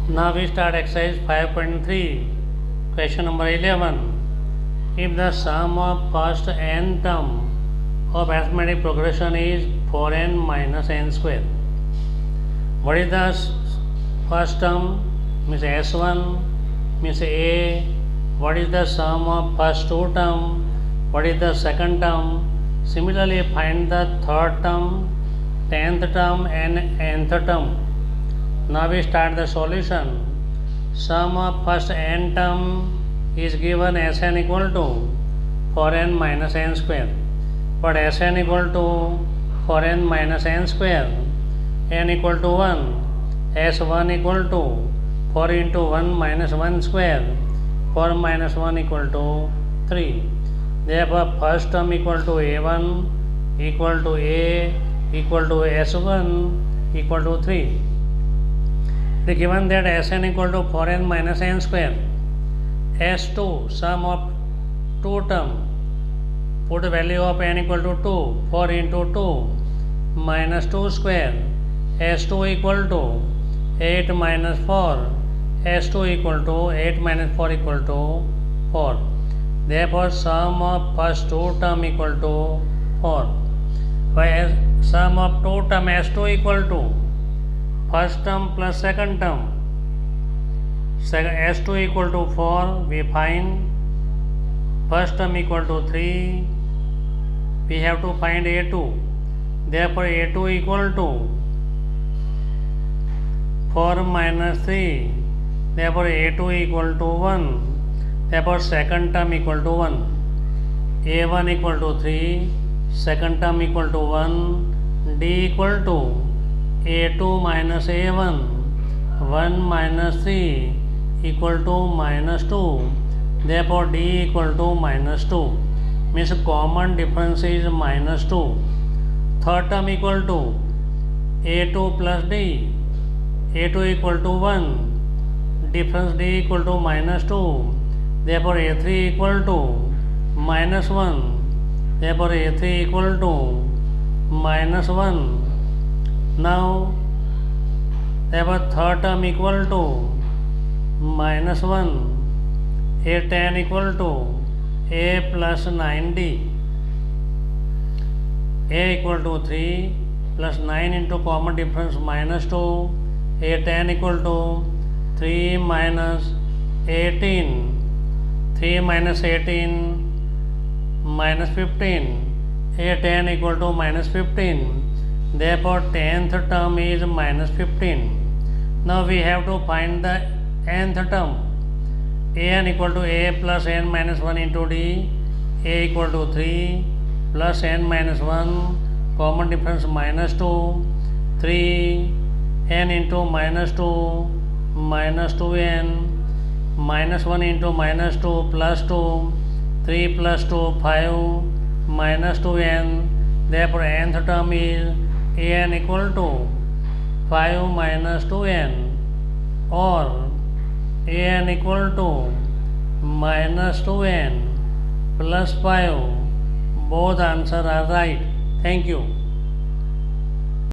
Now we start exercise 5.3. Question number 11. If the sum of first n term of arithmetic progression is 4n minus n square, what is the first term? Means S1 means A. What is the sum of first two term? What is the second term? Similarly, find the third term, 10th term and nth term. Now we start the solution. Sum of first n term is given Sn equal to 4n minus n square. But Sn equal to 4n minus n square, n equal to 1, S1 equal to 4 into 1 minus 1 square, 4 minus 1 equal to 3. Therefore, first term equal to A1 equal to A equal to S1 equal to 3. It is given that Sn equal to 4n minus n square. S2, sum of two term, put value of n equal to 2, 4 into 2 minus 2 square, S2 equal to 8 minus 4, S2 equal to 8 minus 4 equal to 4. Therefore, sum of first two term equal to 4. Whereas sum of two term S2 equal to first term plus second term. S2 equal to 4, we find first term equal to 3, we have to find A2. Therefore, A2 equal to 4 minus 3. Therefore, A2 equal to 1. Therefore, second term equal to 1. A1 equal to 3, second term equal to 1, D equal to A2 minus A1, 1 minus 3 equal to minus 2. Therefore, D equal to minus 2. Means common difference is minus 2. Third term equal to A2 plus D. A2 equal to 1. Difference D equal to minus 2. Therefore, A3 equal to minus 1. Therefore, A3 equal to minus 1. Now, therefore, third term equal to minus 1. A10 equal to A plus 9D. A equal to 3 plus 9 into common difference minus 2. A10 equal to 3 minus 18. 3 minus 18 minus 15. A10 equal to minus 15. Therefore, 10th term is minus 15. Now we have to find the nth term. An equal to A plus n minus 1 into D. A equal to 3 plus n minus 1. Common difference minus 2. 3 n into minus 2 minus 2n. Minus 1 into minus 2 plus 2. 3 plus 2 5 minus 2n. Therefore, nth term is an equal to 5 minus 2n or an equal to minus 2n plus 5. Both answers are right. Thank you.